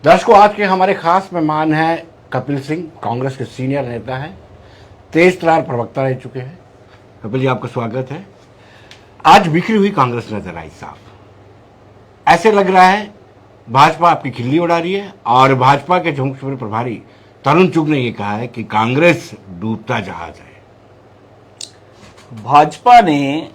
दर्शकों, आज के हमारे खास मेहमान हैं कपिल सिंह, कांग्रेस के सीनियर नेता हैं, तेज तरार प्रवक्ता रह चुके हैं। कपिल जी, आपका स्वागत है। आज बिखरी हुई कांग्रेस नजर आई साहब, ऐसे लग रहा है भाजपा आपकी खिल्ली उड़ा रही है। और भाजपा के जम्मू कश्मीर प्रभारी तरुण चुग ने यह कहा है कि कांग्रेस डूबता जहाज है। भाजपा ने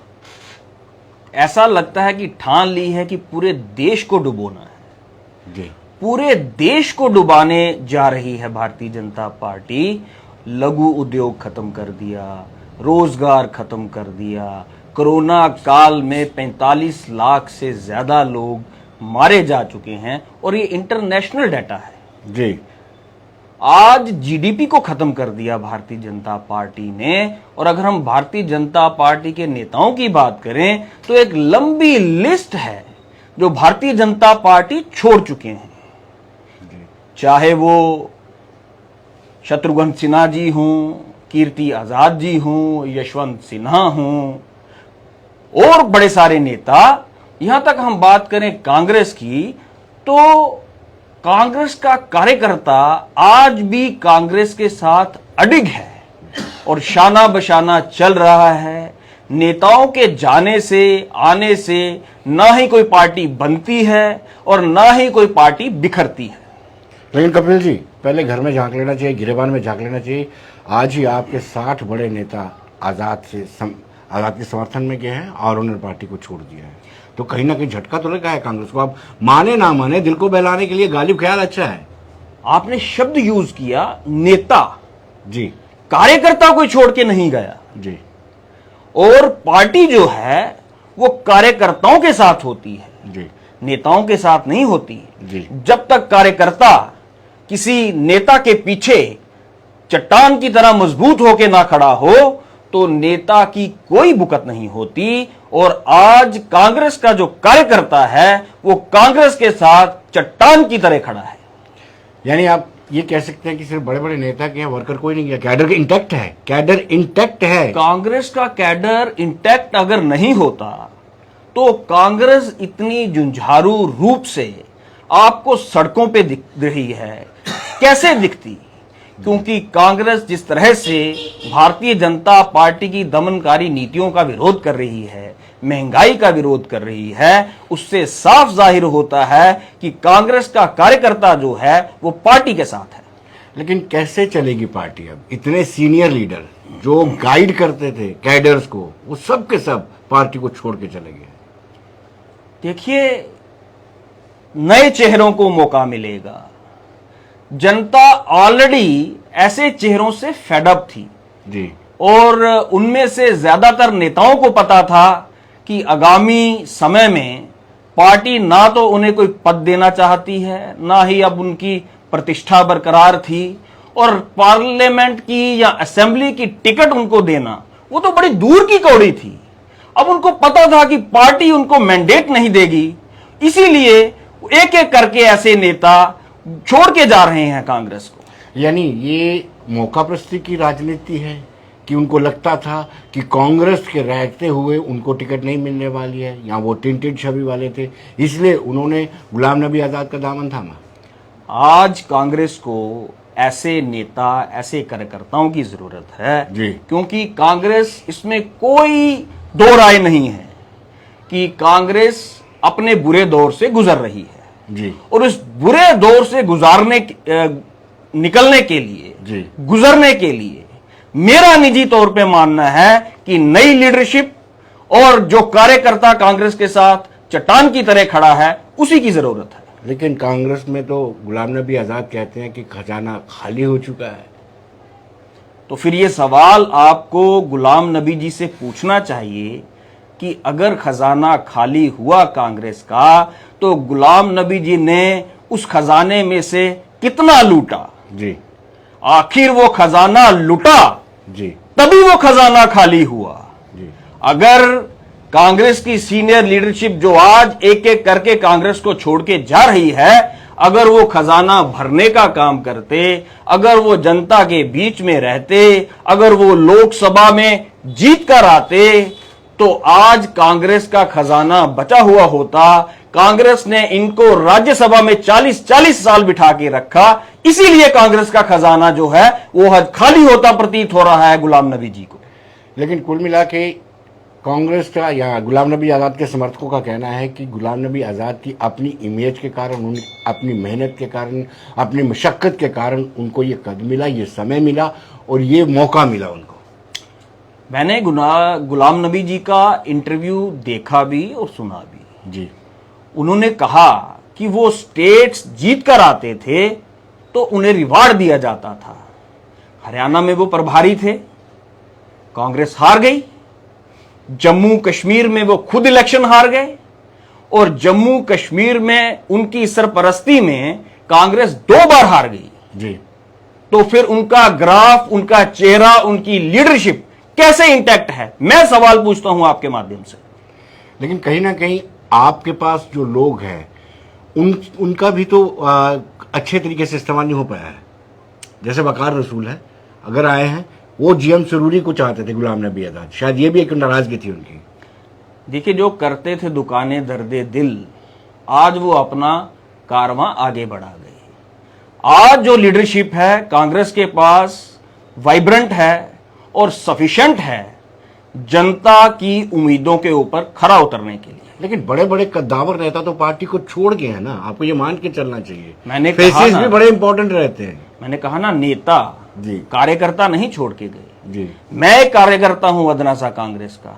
ऐसा लगता है कि ठान ली है कि पूरे देश को डुबोना है जी। पूरे देश को डुबाने जा रही है भारतीय जनता पार्टी। लघु उद्योग खत्म कर दिया, रोजगार खत्म कर दिया। कोरोना काल में 45 लाख से ज्यादा लोग मारे जा चुके हैं और ये इंटरनेशनल डाटा है जी। आज जीडीपी को खत्म कर दिया भारतीय जनता पार्टी ने। और अगर हम भारतीय जनता पार्टी के नेताओं की बात करें तो एक लंबी लिस्ट है जो भारतीय जनता पार्टी छोड़ चुके हैं, चाहे वो शत्रुघ्न सिन्हा जी हों, कीर्ति आजाद जी हों, यशवंत सिन्हा हों और बड़े सारे नेता। यहां तक हम बात करें कांग्रेस की तो कांग्रेस का कार्यकर्ता आज भी कांग्रेस के साथ अडिग है और शाना बशाना चल रहा है। नेताओं के जाने से आने से ना ही कोई पार्टी बनती है और ना ही कोई पार्टी बिखरती है। लेकिन कपिल जी, पहले घर में झांक लेना चाहिए, गिरेबान में झांक लेना चाहिए। आज ही आपके 60 बड़े नेता आजाद के समर्थन में गए हैं और उन्होंने पार्टी को छोड़ दिया है। तो कहीं ना कहीं झटका तो लगा है कांग्रेस को। आप माने ना माने, दिल को बहलाने के लिए गालिब ख्याल अच्छा है। आपने शब्द यूज किया नेता जी। कार्यकर्ता कोई छोड़ के नहीं गया जी। और पार्टी जो है वो कार्यकर्ताओं के साथ होती है जी। नेताओं के साथ नहीं होती जी। जब तक कार्यकर्ता किसी नेता के पीछे चट्टान की तरह मजबूत होकर ना खड़ा हो तो नेता की कोई बुकत नहीं होती। और आज कांग्रेस का जो कार्यकर्ता है वो कांग्रेस के साथ चट्टान की तरह खड़ा है। यानी आप ये कह सकते हैं कि सिर्फ बड़े बड़े नेता के वर्कर कोई नहीं गया, कैडर इंटैक्ट है। कैडर इंटैक्ट है। कांग्रेस का कैडर इंटैक्ट अगर नहीं होता तो कांग्रेस इतनी जुझारू रूप से आपको सड़कों पे दिख रही है कैसे दिखती? क्योंकि कांग्रेस जिस तरह से भारतीय जनता पार्टी की दमनकारी नीतियों का विरोध कर रही है, महंगाई का विरोध कर रही है, उससे साफ जाहिर होता है कि कांग्रेस का कार्यकर्ता जो है वो पार्टी के साथ है। लेकिन कैसे चलेगी पार्टी अब? इतने सीनियर लीडर जो गाइड करते थे कैडर्स को, वो सब के सब पार्टी को छोड़ के चले गए। देखिए, नए चेहरों को मौका मिलेगा। जनता ऑलरेडी ऐसे चेहरों से फेडअप थी जी। और उनमें से ज्यादातर नेताओं को पता था कि आगामी समय में पार्टी ना तो उन्हें कोई पद देना चाहती है, ना ही अब उनकी प्रतिष्ठा बरकरार थी। और पार्लियामेंट की या असेंबली की टिकट उनको देना वो तो बड़ी दूर की कौड़ी थी। अब उनको पता था कि पार्टी उनको मैंडेट नहीं देगी, इसीलिए एक एक करके ऐसे नेता छोड़ के जा रहे हैं कांग्रेस को। यानी ये मौका प्रस्ती की राजनीति है कि उनको लगता था कि कांग्रेस के रहते हुए उनको टिकट नहीं मिलने वाली है, या वो टिंटेड छवि वाले थे, इसलिए उन्होंने गुलाम नबी आजाद का दामन थामा। आज कांग्रेस को ऐसे नेता, ऐसे कार्यकर्ताओं की जरूरत है जी। क्योंकि कांग्रेस, इसमें कोई दो राय नहीं है कि कांग्रेस अपने बुरे दौर से गुजर रही है जी। और इस बुरे दौर से निकलने के लिए जी। गुजरने के लिए मेरा निजी तौर पे मानना है कि नई लीडरशिप और जो कार्यकर्ता कांग्रेस के साथ चट्टान की तरह खड़ा है उसी की जरूरत है। लेकिन कांग्रेस में तो गुलाम नबी आजाद कहते हैं कि खजाना खाली हो चुका है। तो फिर ये सवाल आपको गुलाम नबी जी से पूछना चाहिए कि अगर खजाना खाली हुआ कांग्रेस का तो गुलाम नबी जी ने उस खजाने में से कितना लूटा जी। आखिर वो खजाना लूटा जी। तभी वो खजाना खाली हुआ जी। अगर कांग्रेस की सीनियर लीडरशिप जो आज एक एक करके कांग्रेस को छोड़ के जा रही है, अगर वो खजाना भरने का काम करते, अगर वो जनता के बीच में रहते, अगर वो लोकसभा में जीत कर आते तो आज कांग्रेस का खजाना बचा हुआ होता। कांग्रेस ने इनको राज्यसभा में 40-40 साल बिठा के रखा, इसीलिए कांग्रेस का खजाना जो है वो खाली होता प्रतीत हो रहा है गुलाम नबी जी को। लेकिन कुल मिला के कांग्रेस का या गुलाम नबी आज़ाद के समर्थकों का कहना है कि गुलाम नबी आज़ाद की अपनी इमेज के कारण, अपनी मेहनत के कारण, अपनी मशक्क़त के कारण उनको ये कद मिला, ये समय मिला और ये मौका मिला उनको। मैंने गुलाम नबी जी का इंटरव्यू देखा भी और सुना भी। जी, उन्होंने कहा कि वो स्टेट्स जीत कर आते थे तो उन्हें रिवार्ड दिया जाता था। हरियाणा में वो प्रभारी थे, कांग्रेस हार गई। जम्मू कश्मीर में वो खुद इलेक्शन हार गए और जम्मू कश्मीर में उनकी सरपरस्ती में कांग्रेस 2 बार हार गई। जी, तो फिर उनका ग्राफ, उनका चेहरा, उनकी लीडरशिप कैसे इंटैक्ट है? मैं सवाल पूछता हूं आपके माध्यम से। लेकिन कहीं ना कहीं आपके पास जो लोग हैं उनका भी तो अच्छे तरीके से इस्तेमाल नहीं हो पाया है। जैसे वकार रसूल है, अगर आए हैं वो जीएम सरूरी को चाहते थे गुलाम नबी आज़ाद, शायद ये भी एक नाराजगी थी उनकी। देखिए, जो करते थे दुकानें दर्दे दिल, आज वो अपना कारवां आगे बढ़ा गए। आज जो लीडरशिप है कांग्रेस के पास वाइब्रेंट है और सफिशिएंट है जनता की उम्मीदों के ऊपर खरा उतरने के लिए। लेकिन बड़े बड़े कद्दावर नेता तो पार्टी को छोड़ गए हैं ना, आपको ये मान के चलना चाहिए। मैंने कहा फेसेस ना, भी बड़े इंपॉर्टेंट रहते हैं। मैंने कहा ना, नेता जी, कार्यकर्ता नहीं छोड़ के गए। जी, मैं एक कार्यकर्ता हूं अदना सा कांग्रेस का,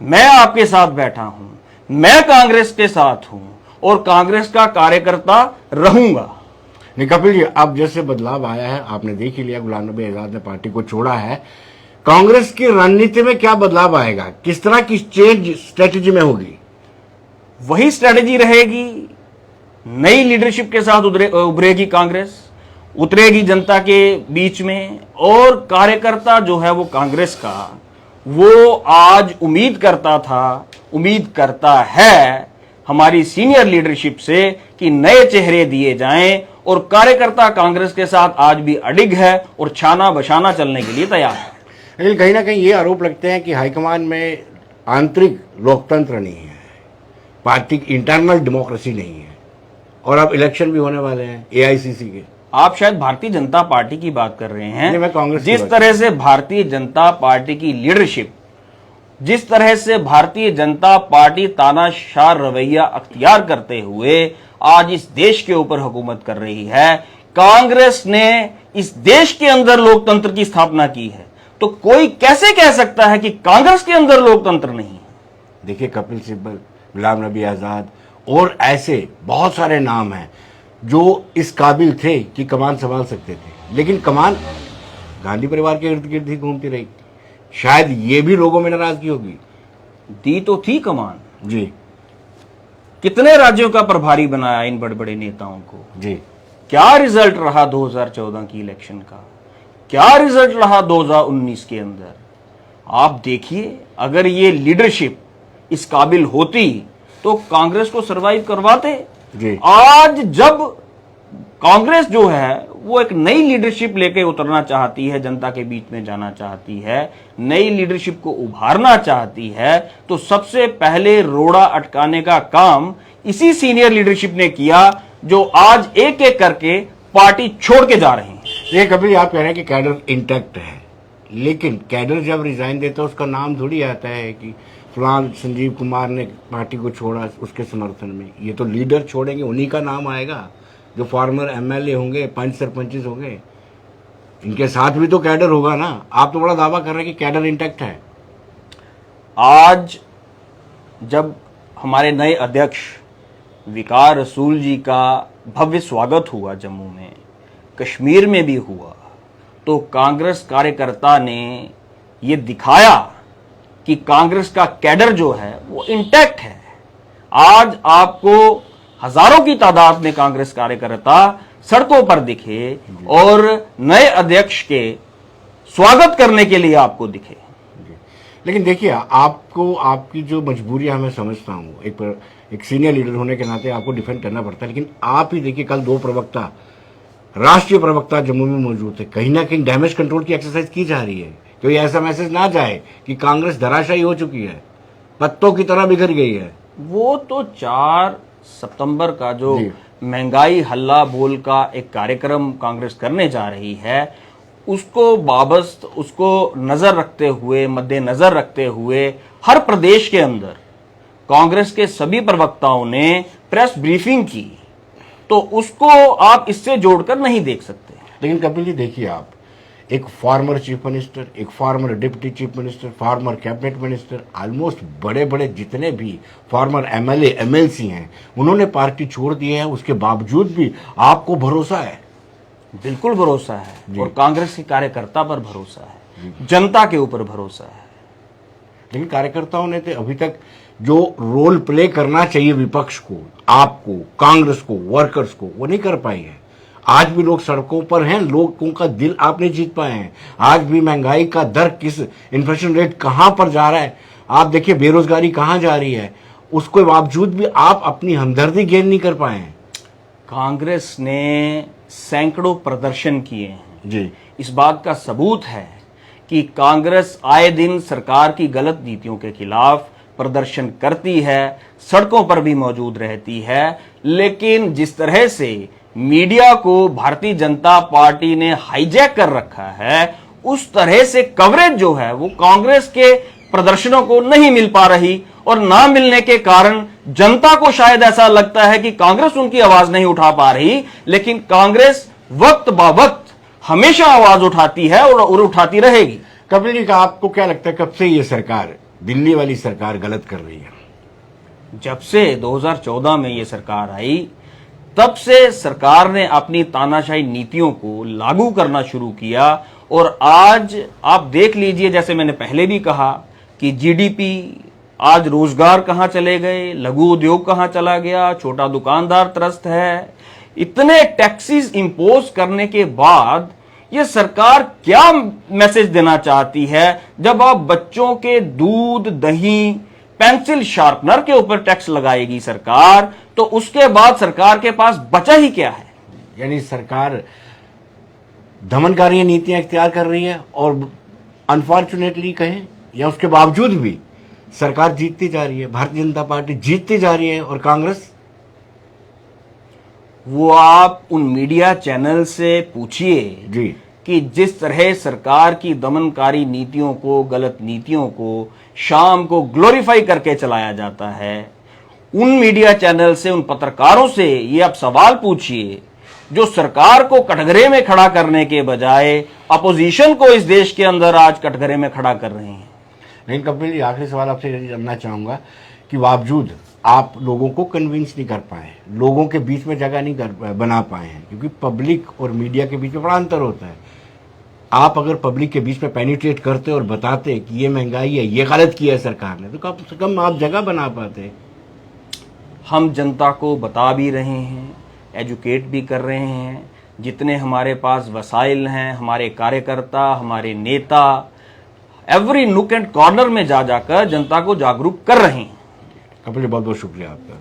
मैं आपके साथ बैठा हूं, मैं कांग्रेस के साथ हूं और कांग्रेस का कार्यकर्ता रहूंगा। नहीं कपिल जी, अब जैसे बदलाव आया है, आपने देख ही लिया, गुलाम नबी आज़ाद ने पार्टी को छोड़ा है। कांग्रेस की रणनीति में क्या बदलाव आएगा? किस तरह की चेंज स्ट्रेटेजी में होगी? वही स्ट्रेटेजी रहेगी। नई लीडरशिप के साथ उभरेगी कांग्रेस, उतरेगी जनता के बीच में और कार्यकर्ता जो है वो कांग्रेस का, वो आज उम्मीद करता है हमारी सीनियर लीडरशिप से कि नए चेहरे दिए जाएं और कार्यकर्ता कांग्रेस के साथ आज भी अडिग है और छाना बशाना चलने के लिए तैयार है। लेकिन कहीं ना कहीं ये आरोप लगते हैं कि हाईकमान में आंतरिक लोकतंत्र नहीं है, पार्टी की इंटरनल डेमोक्रेसी नहीं है और अब इलेक्शन भी होने वाले हैं एआईसीसी के। आप शायद भारतीय जनता पार्टी की बात कर रहे हैं। नहीं, मैं कांग्रेस की जिस बात तरह से भारतीय जनता पार्टी की लीडरशिप, जिस तरह से भारतीय जनता पार्टी तानाशाह रवैया अख्तियार करते हुए आज इस देश के ऊपर हुकूमत कर रही है, कांग्रेस ने इस देश के अंदर लोकतंत्र की स्थापना की है, तो कोई कैसे कह सकता है कि कांग्रेस के अंदर लोकतंत्र नहीं है? देखिए, कपिल सिब्बल, गुलाम नबी आज़ाद और ऐसे बहुत सारे नाम हैं जो इस काबिल थे कि कमान संभाल सकते थे, लेकिन कमान गांधी परिवार के इर्द गिर्द ही घूमती रही। शायद ये भी लोगों में नाराजगी होगी। दी तो थी कमान। जी, कितने राज्यों का प्रभारी बनाया इन बड़े बड़े नेताओं को। जी, क्या रिजल्ट रहा 2014 की इलेक्शन का, क्या रिजल्ट रहा 2019 के अंदर? आप देखिए, अगर ये लीडरशिप इस काबिल होती तो कांग्रेस को सरवाइव करवाते। जी, आज जब कांग्रेस जो है वो एक नई लीडरशिप लेके उतरना चाहती है, जनता के बीच में जाना चाहती है, नई लीडरशिप को उभारना चाहती है, तो सबसे पहले रोड़ा अटकाने का काम इसी सीनियर लीडरशिप ने किया जो आज एक एक करके पार्टी छोड़ के जा रहे हैं। ये कभी आप कह रहे हैं कि कैडर इंटैक्ट है, लेकिन कैडर जब रिजाइन देता है उसका नाम थोड़ी आता है कि फलान संजीव कुमार ने पार्टी को छोड़ा उसके समर्थन में। ये तो लीडर छोड़ेंगे, उन्हीं का नाम आएगा जो फॉर्मर एमएलए होंगे, पंच सरपंचेस होंगे, इनके साथ भी तो कैडर होगा ना। आप तो बड़ा दावा कर रहे हैं कि कैडर इंटैक्ट है। आज जब हमारे नए अध्यक्ष वकार रसूल जी का भव्य स्वागत हुआ, जम्मू में, कश्मीर में भी हुआ, तो कांग्रेस कार्यकर्ता ने ये दिखाया कि कांग्रेस का कैडर जो है वो इंटैक्ट है। आज आपको हजारों की तादाद में कांग्रेस कार्यकर्ता सड़कों पर दिखे और नए अध्यक्ष के स्वागत करने के लिए आपको दिखे। लेकिन देखिए, आपको आपकी जो मजबूरियां मैं समझता हूँ, एक सीनियर लीडर होने के नाते आपको डिफेंड करना पड़ता है, लेकिन आप ही देखिए, कल 2 प्रवक्ता, राष्ट्रीय प्रवक्ता जम्मू में मौजूद थे। कहीं ना कहीं डैमेज कंट्रोल की एक्सरसाइज की जा रही है, तो ये ऐसा मैसेज ना जाए कि कांग्रेस धराशायी हो चुकी है। पत्तों की तरह बिखर गई है। वो तो 4 सितंबर का जो जी। महंगाई हल्ला बोल का एक कार्यक्रम कांग्रेस करने जा रही है, उसको वाबस्त, उसको नजर रखते हुए, मद्देनजर रखते हुए हर प्रदेश के अंदर कांग्रेस के सभी प्रवक्ताओं ने प्रेस ब्रीफिंग की, तो उसको आप इससे जोड़कर नहीं देख सकते। लेकिन कपिल जी देखिए, आप एक फॉर्मर चीफ मिनिस्टर, एक farmer deputy chief minister, former cabinet minister, almost बड़े बड़े जितने भी फॉर्मर एमएलए एमएलसी हैं, उन्होंने पार्टी छोड़ दी है। उसके बावजूद भी आपको भरोसा है? बिल्कुल भरोसा है, और कांग्रेस के कार्यकर्ता पर भरोसा है, जनता के ऊपर भरोसा है। लेकिन कार्यकर्ताओं ने तो अभी तक जो रोल प्ले करना चाहिए विपक्ष को, आपको, कांग्रेस को, वर्कर्स को, वो नहीं कर पाई है। आज भी लोग सड़कों पर हैं, लोगों का दिल आप नहीं जीत पाए हैं। आज भी महंगाई का दर, किस इन्फ्लेशन रेट कहां पर जा रहा है, आप देखिए, बेरोजगारी कहां जा रही है, उसके बावजूद भी आप अपनी हमदर्दी गेन नहीं कर पाए हैं। कांग्रेस ने सैकड़ों प्रदर्शन किए हैं। जी। इस बात का सबूत है कि कांग्रेस आए दिन सरकार की गलत नीतियों के खिलाफ प्रदर्शन करती है, सड़कों पर भी मौजूद रहती है। लेकिन जिस तरह से मीडिया को भारतीय जनता पार्टी ने हाईजैक कर रखा है, उस तरह से कवरेज जो है वो कांग्रेस के प्रदर्शनों को नहीं मिल पा रही, और ना मिलने के कारण जनता को शायद ऐसा लगता है कि कांग्रेस उनकी आवाज नहीं उठा पा रही। लेकिन कांग्रेस वक्त बा वक्त हमेशा आवाज उठाती है और उठाती रहेगी। कपिल जी, का आपको क्या लगता है, कब से ये सरकार, दिल्ली वाली सरकार, गलत कर रही है? जब से 2014 में ये सरकार आई, तब से सरकार ने अपनी तानाशाही नीतियों को लागू करना शुरू किया। और आज आप देख लीजिए, जैसे मैंने पहले भी कहा कि जीडीपी, आज रोजगार कहां चले गए, लघु उद्योग कहां चला गया, छोटा दुकानदार त्रस्त है। इतने टैक्सेस इंपोज करने के बाद ये सरकार क्या मैसेज देना चाहती है? जब आप बच्चों के दूध, दही, पेंसिल शार्पनर के ऊपर टैक्स लगाएगी सरकार, तो उसके बाद सरकार के पास बचा ही क्या है? यानी सरकार दमनकारी नीतियां इख्तियार कर रही है, और अनफॉर्चुनेटली कहें या उसके बावजूद भी सरकार जीतती जा रही है, भारतीय जनता पार्टी जीतती जा रही है, और कांग्रेस? वो आप उन मीडिया चैनल से पूछिए जी। कि जिस तरह सरकार की दमनकारी नीतियों को, गलत नीतियों को शाम को ग्लोरीफाई करके चलाया जाता है, उन मीडिया चैनल से, उन पत्रकारों से ये आप सवाल पूछिए जो सरकार को कटघरे में खड़ा करने के बजाय अपोजिशन को इस देश के अंदर आज कटघरे में खड़ा कर रहे हैं। लेकिन कपिल जी, आखिरी सवाल आपसे ये जानना चाहूंगा कि बावजूद आप लोगों को कन्विंस नहीं कर पाए, लोगों के बीच में जगह नहीं बना पाए हैं, क्योंकि पब्लिक और मीडिया के बीच में बड़ा अंतर होता है। आप अगर पब्लिक के बीच में पेनिट्रेट करते और बताते कि ये महंगाई है, ये गलत किया है सरकार ने, तो कम से कम आप जगह बना पाते। हम जनता को बता भी रहे हैं, एजुकेट भी कर रहे हैं। जितने हमारे पास वसाइल हैं, हमारे कार्यकर्ता, हमारे नेता एवरी नुक एंड कॉर्नर में जा जाकर जनता को जागरूक कर रहे हैं। कपिल जी, बहुत बहुत शुक्रिया आपका।